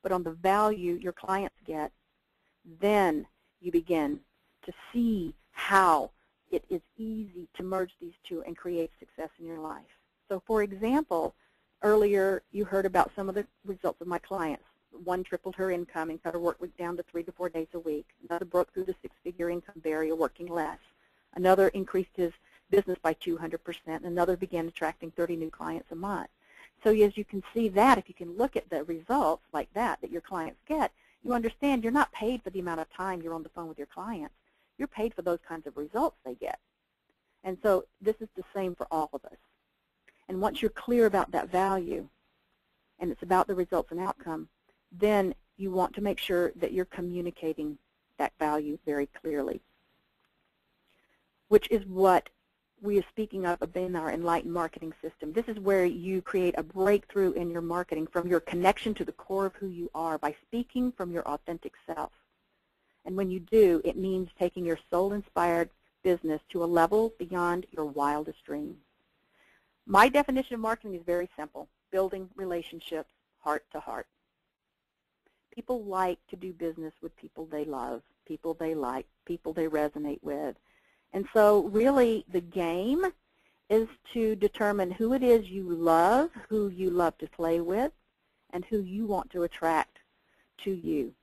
but on the value your clients get, then you begin to see how it is easy to merge these two and create success in your life. So for example, earlier you heard about some of the results of my clients. One tripled her income and cut her work week down to 3 to 4 days a week. Another broke through the 6-figure income barrier working less. Another increased his business by 200%. Another began attracting 30 new clients a month. So as you can see that, if you can look at the results like that your clients get, you understand you're not paid for the amount of time you're on the phone with your clients. You're paid for those kinds of results they get. And so this is the same for all of us. And once you're clear about that value, and it's about the results and outcome, then you want to make sure that you're communicating that value very clearly, which is what we are speaking of in our enlightened marketing system. This is where you create a breakthrough in your marketing from your connection to the core of who you are by speaking from your authentic self. And when you do, it means taking your soul-inspired business to a level beyond your wildest dreams. My definition of marketing is very simple: building relationships heart to heart. People like to do business with people they love, people they like, people they resonate with. And so really the game is to determine who it is you love, who you love to play with, and who you want to attract to you.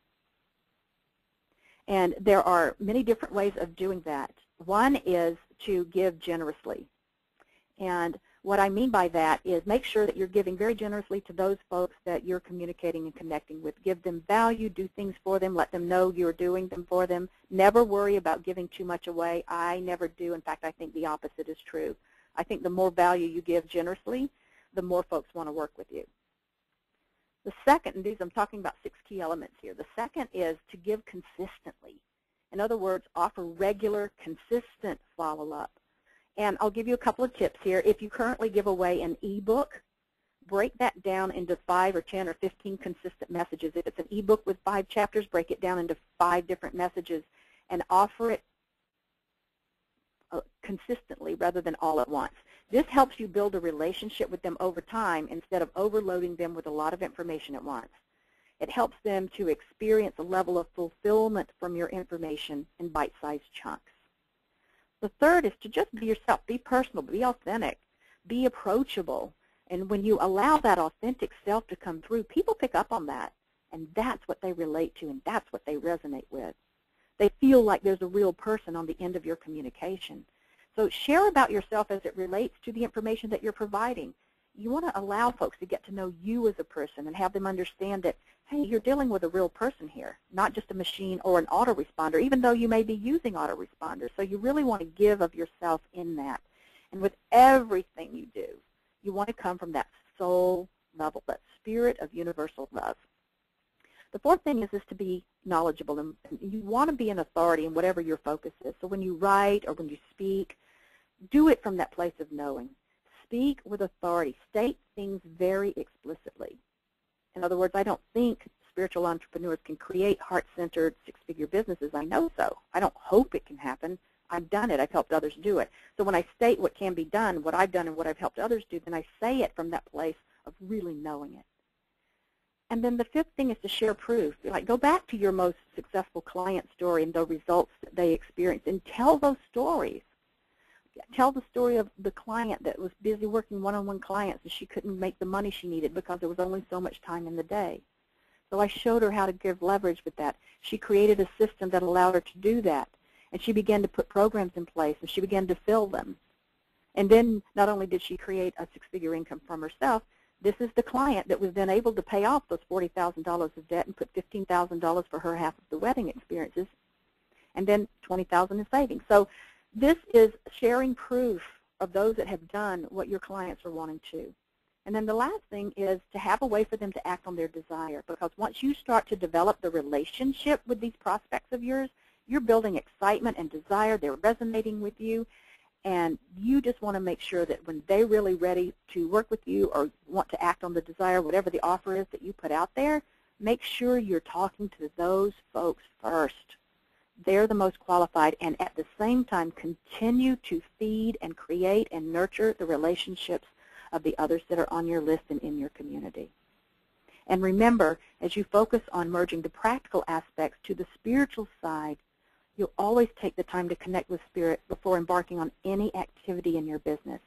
And there are many different ways of doing that. One is to give generously. And what I mean by that is make sure that you're giving very generously to those folks that you're communicating and connecting with. Give them value, do things for them, let them know you're doing them for them. Never worry about giving too much away. I never do. In fact, I think the opposite is true. I think the more value you give generously, the more folks want to work with you. The second, and these I'm talking about 6 key elements here. The second is to give consistently. In other words, offer regular, consistent follow-up. And I'll give you a couple of tips here. If you currently give away an e-book, break that down into 5 or 10 or 15 consistent messages. If it's an e-book with 5 chapters, break it down into 5 different messages and offer it consistently rather than all at once. This helps you build a relationship with them over time instead of overloading them with a lot of information at once. It helps them to experience a level of fulfillment from your information in bite-sized chunks. The third is to just be yourself, be personal, be authentic, be approachable. And when you allow that authentic self to come through, people pick up on that. And that's what they relate to, and that's what they resonate with. They feel like there's a real person on the end of your communication. So share about yourself as it relates to the information that you're providing. You want to allow folks to get to know you as a person and have them understand that, hey, you're dealing with a real person here, not just a machine or an autoresponder, even though you may be using autoresponders. So you really want to give of yourself in that. And with everything you do, you want to come from that soul level, that spirit of universal love. The fourth thing is to be knowledgeable, and you want to be an authority in whatever your focus is. So when you write or when you speak, do it from that place of knowing. Speak with authority. State things very explicitly. In other words, I don't think spiritual entrepreneurs can create heart-centered six-figure businesses. I know so. I don't hope it can happen. I've done it. I've helped others do it. So when I state what can be done, what I've done and what I've helped others do, then I say it from that place of really knowing it. And then the fifth thing is to share proof. Like, go back to your most successful client story and the results that they experienced and tell those stories. Tell the story of the client that was busy working one-on-one clients and she couldn't make the money she needed because there was only so much time in the day. So I showed her how to give leverage with that. She created a system that allowed her to do that. And she began to put programs in place and she began to fill them. And then not only did she create a six-figure income from herself, this is the client that was then able to pay off those $40,000 of debt and put $15,000 for her half of the wedding experiences, and then $20,000 in savings. So this is sharing proof of those that have done what your clients are wanting to. And then the last thing is to have a way for them to act on their desire, because once you start to develop the relationship with these prospects of yours, you're building excitement and desire. They're resonating with you. And you just want to make sure that when they're really ready to work with you or want to act on the desire, whatever the offer is that you put out there, make sure you're talking to those folks first. They're the most qualified, and at the same time continue to feed and create and nurture the relationships of the others that are on your list and in your community. And remember, as you focus on merging the practical aspects to the spiritual side, you'll always take the time to connect with Spirit before embarking on any activity in your business.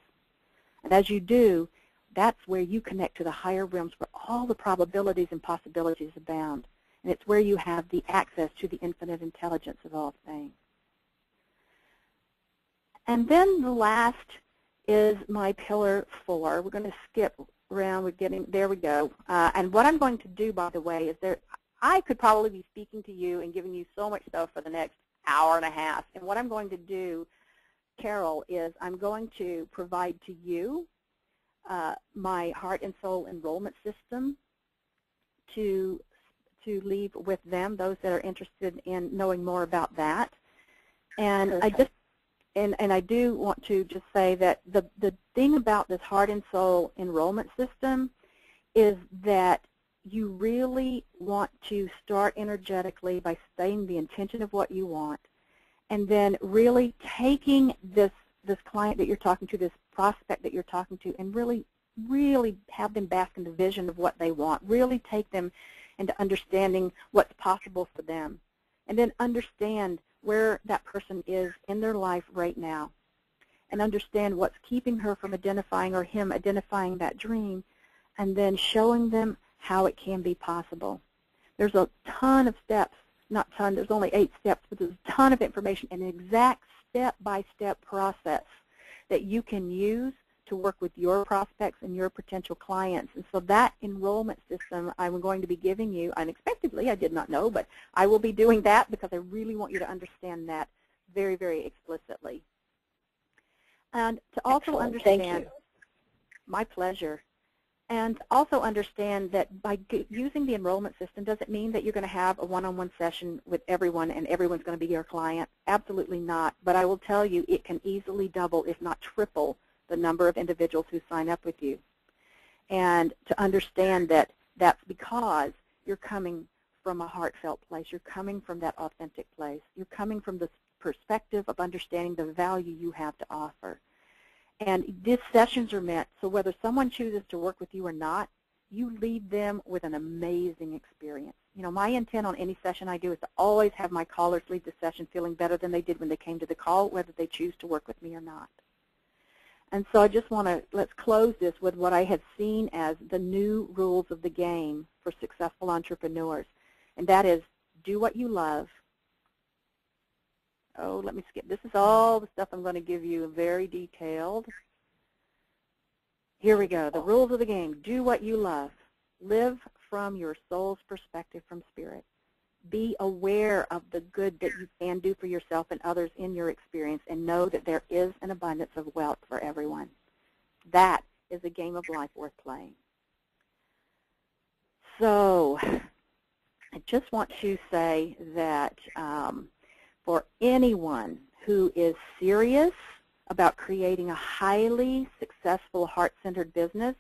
And as you do, that's where you connect to the higher realms where all the probabilities and possibilities abound. And it's where you have the access to the infinite intelligence of all things. And then the last is my pillar 4. We're going to skip around. We're getting, there we go. And what I'm going to do, by the way, is I could probably be speaking to you and giving you so much stuff for the next hour and a half. And what I'm going to do, Carol, is I'm going to provide to you my heart and soul enrollment system to to leave with them, those that are interested in knowing more about that. And Perfect. I do want to just say that the thing about this heart and soul enrollment system is that you really want to start energetically by stating the intention of what you want, and then really taking this client that you're talking to, this prospect that you're talking to, and really have them bask in the vision of what they want. Really take them into understanding what's possible for them, and then understand where that person is in their life right now, and understand what's keeping her from identifying or him identifying that dream, and then showing them how it can be possible. There's a ton of steps, not ton, there's only 8 steps, but there's a ton of information, an exact step-by-step process that you can use to work with your prospects and your potential clients. And so that enrollment system I'm going to be giving you unexpectedly, I did not know, but I will be doing that because I really want you to understand that very, very explicitly. And to also understand, Thank you. My pleasure. And also understand that by using the enrollment system doesn't mean that you're going to have a one-on-one session with everyone and everyone's going to be your client. Absolutely not. But I will tell you it can easily double, if not triple, the number of individuals who sign up with you. And to understand that that's because you're coming from a heartfelt place. You're coming from that authentic place. You're coming from the perspective of understanding the value you have to offer. And these sessions are meant so whether someone chooses to work with you or not, you leave them with an amazing experience. You know, my intent on any session I do is to always have my callers leave the session feeling better than they did when they came to the call, whether they choose to work with me or not. And so I just want to, let's close this with what I have seen as the new rules of the game for successful entrepreneurs. And that is, do what you love. Oh, let me skip. This is all the stuff I'm going to give you, very detailed. Here we go. The rules of the game. Do what you love. Live from your soul's perspective from spirit. Be aware of the good that you can do for yourself and others in your experience, and know that there is an abundance of wealth for everyone. That is a game of life worth playing. So I just want to say that for anyone who is serious about creating a highly successful heart-centered business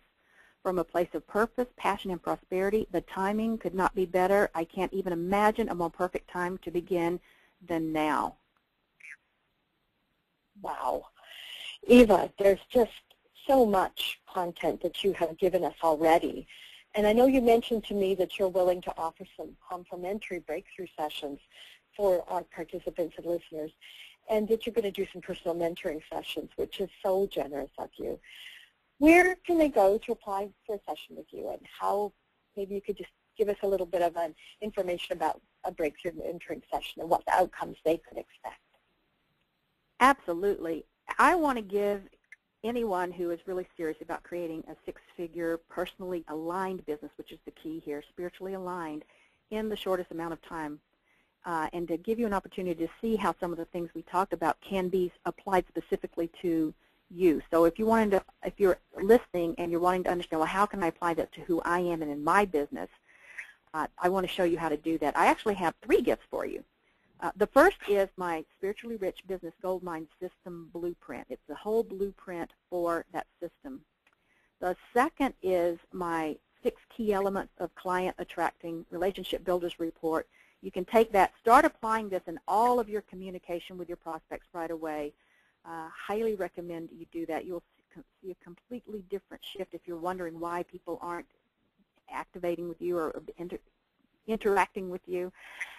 from a place of purpose, passion, and prosperity, the timing could not be better. I can't even imagine a more perfect time to begin than now. Wow. Eva, there's just so much content that you have given us already. And I know you mentioned to me that you're willing to offer some complimentary breakthrough sessions for our participants and listeners, and that you're going to do some personal mentoring sessions, which is so generous of you. Where can they go to apply for a session with you, and how, maybe you could just give us a little bit of information about a breakthrough mentoring session and what the outcomes they could expect? Absolutely. I want to give anyone who is really serious about creating a six-figure, personally aligned business, which is the key here, spiritually aligned, in the shortest amount of time, and to give you an opportunity to see how some of the things we talked about can be applied specifically to you. So if you're listening and you're wanting to understand, well, how can I apply that to who I am and in my business, I want to show you how to do that. I actually have 3 gifts for you. The first is my Spiritually Rich Business Goldmine System Blueprint. It's the whole blueprint for that system. The second is my 6 key elements of client attracting relationship builders report. You can take that, start applying this in all of your communication with your prospects right away. Highly recommend you do that. You'll see a completely different shift if you're wondering why people aren't activating with you or interacting with you.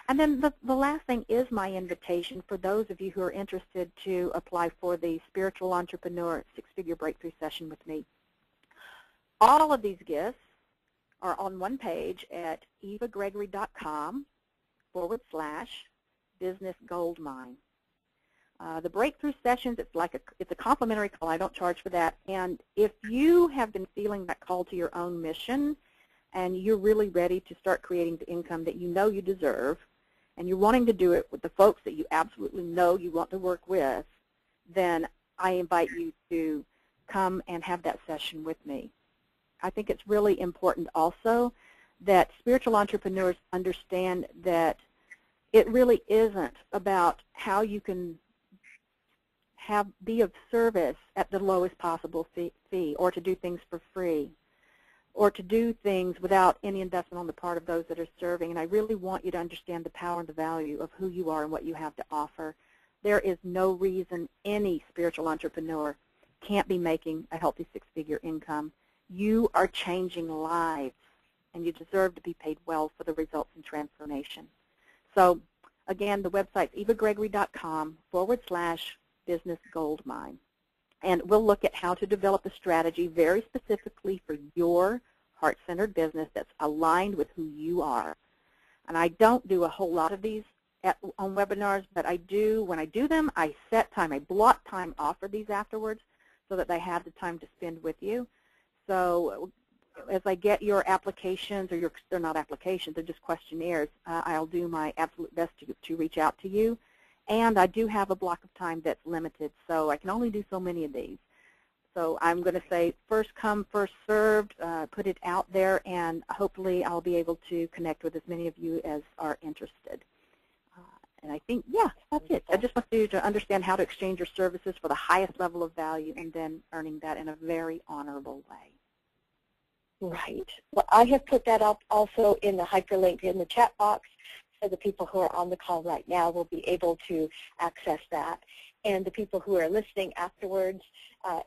And then the last thing is my invitation for those of you who are interested to apply for the Spiritual Entrepreneur 6-Figure Breakthrough Session with me. All of these gifts are on one page at evagregory.com/business goldmine. The breakthrough sessions, it's a complimentary call. I don't charge for that. And if you have been feeling that call to your own mission, and you're really ready to start creating the income that you know you deserve, and you're wanting to do it with the folks that you absolutely know you want to work with, then I invite you to come and have that session with me. I think it's really important also that spiritual entrepreneurs understand that it really isn't about how you can be of service at the lowest possible fee, or to do things for free, or to do things without any investment on the part of those that are serving. And I really want you to understand the power and the value of who you are and what you have to offer. There is no reason any spiritual entrepreneur can't be making a healthy six-figure income. You are changing lives, and you deserve to be paid well for the results and transformation. So again, the website's evagregory.com/business gold mine. And we'll look at how to develop a strategy very specifically for your heart-centered business that's aligned with who you are. And I don't do a whole lot of these on webinars, but I do. When I do them, I set time, I block time off for these afterwards so that they have the time to spend with you. So as I get your applications, or they're not applications, they're just questionnaires, I'll do my absolute best to reach out to you. And I do have a block of time that's limited, so I can only do so many of these. So I'm going to say first come, first served, put it out there, and hopefully I'll be able to connect with as many of you as are interested. And I think, yeah, that's it. I just want you to understand how to exchange your services for the highest level of value and then earning that in a very honorable way. Right. Well, I have put that up also in the hyperlink in the chat box, so the people who are on the call right now will be able to access that. And the people who are listening afterwards,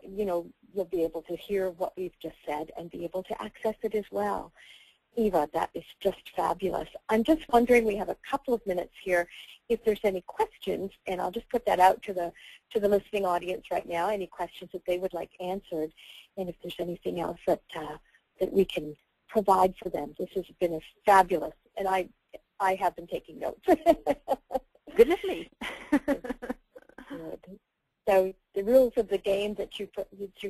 you'll be able to hear what we've just said and be able to access it as well. Eva, that is just fabulous. I'm just wondering, we have a couple of minutes here, if there's any questions, and I'll just put that out to the listening audience right now, any questions that they would like answered, and if there's anything else that we can provide for them. This has been fabulous, and I have been taking notes. Goodness me. Good. So the rules of the game that you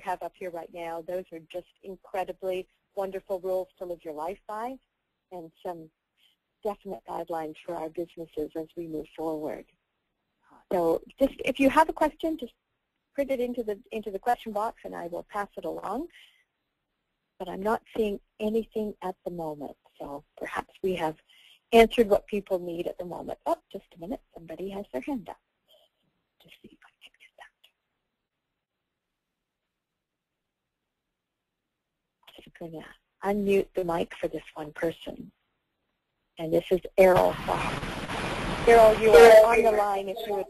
have up here right now, those are just incredibly wonderful rules to live your life by, and some definite guidelines for our businesses as we move forward. So just if you have a question, just print it into the question box, and I will pass it along. But I'm not seeing anything at the moment, so perhaps we have answered what people need at the moment. Oh, just a minute, somebody has their hand up. Just see if I can get that. Just going to unmute the mic for this one person. And this is Errol. Errol, you are on the line. If you would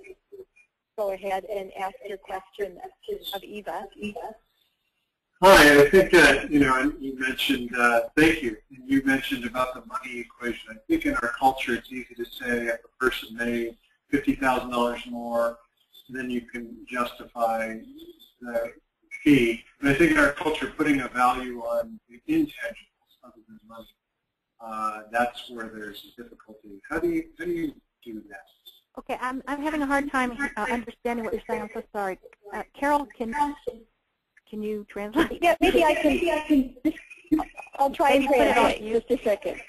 go ahead and ask your question of Eva. Hi, I think that, you mentioned, thank you, and you mentioned about the money equation. I think in our culture it's easy to say if a person made $50,000 more, then you can justify the fee. But I think in our culture, putting a value on the intangibles other than money, that's where there's difficulty. How do you do that? Okay, I'm having a hard time understanding what you're saying. I'm so sorry. Carol, can you translate? Yeah, maybe I can. I'll try and translate. Just a second.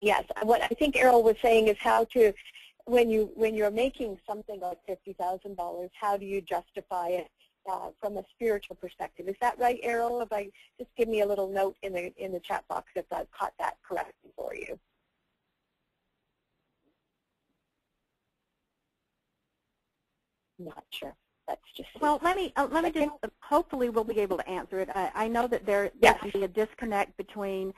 Yes, what I think Errol was saying is how to, when you're making something like $50,000, how do you justify it from a spiritual perspective? Is that right, Errol? If I just give me a little note in the chat box if I've caught that correctly for you. Not sure. That's just well. Let me just. Hopefully, we'll be able to answer it. I know that there can be a disconnect between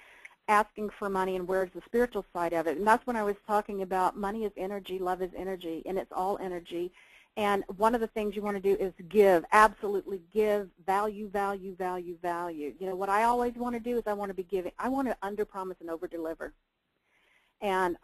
asking for money and where's the spiritual side of it, and that's when I was talking about money is energy, love is energy, and it's all energy. And one of the things you want to do is give, absolutely give, value, value, value, value. What I always want to do is I want to be giving. I want to under-promise and over-deliver. And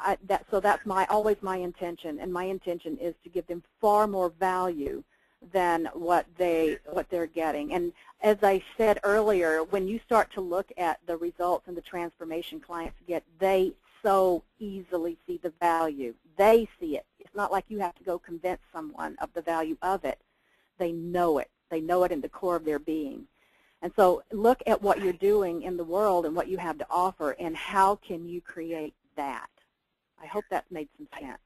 so that's always my intention, and my intention is to give them far more value than what they're getting. And as I said earlier, when you start to look at the results and the transformation clients get, they so easily see the value. They see it. It's not like you have to go convince someone of the value of it. They know it. They know it in the core of their being. And so look at what you're doing in the world and what you have to offer, and how can you create that. I hope that made some sense.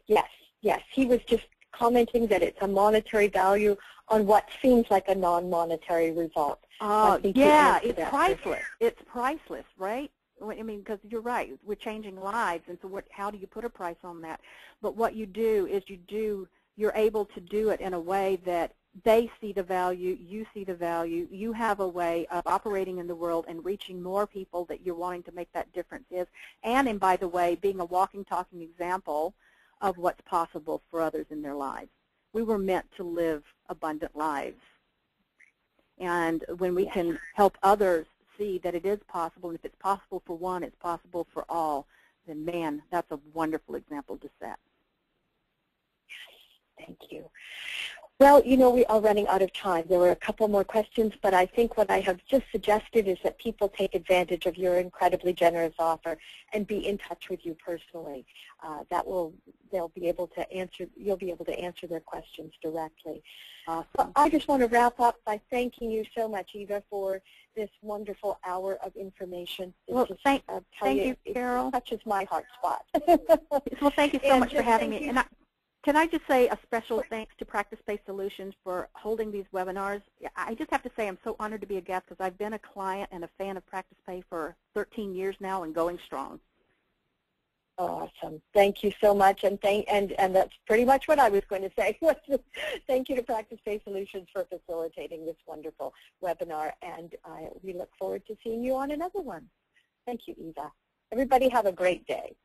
Yes, yes. He was just commenting that it's a monetary value on what seems like a non-monetary result. Yeah, it's priceless. It's priceless, right? I mean, because you're right. We're changing lives, and so how do you put a price on that? But what you do is you're able to do it in a way that they see the value, you see the value, you have a way of operating in the world and reaching more people that you're wanting to make that difference is, and by the way, being a walking, talking example of what's possible for others in their lives. We were meant to live abundant lives. And when we can help others see that it is possible, and if it's possible for one, it's possible for all, then man, that's a wonderful example to set. Thank you. Well, you know, we are running out of time. There were a couple more questions, but I think what I have just suggested is that people take advantage of your incredibly generous offer and be in touch with you personally. You'll be able to answer their questions directly. So I just want to wrap up by thanking you so much, Eva, for this wonderful hour of information. Well, thank you, Carol. It touches my heart spot. Well, thank you so much for having me. And can I just say a special thanks to Practice-Based Solutions for holding these webinars? I just have to say I'm so honored to be a guest because I've been a client and a fan of PracticePay for 13 years now and going strong. Awesome. Thank you so much, and that's pretty much what I was going to say. Thank you to Practice-Based Solutions for facilitating this wonderful webinar, and we look forward to seeing you on another one. Thank you, Eva. Everybody have a great day.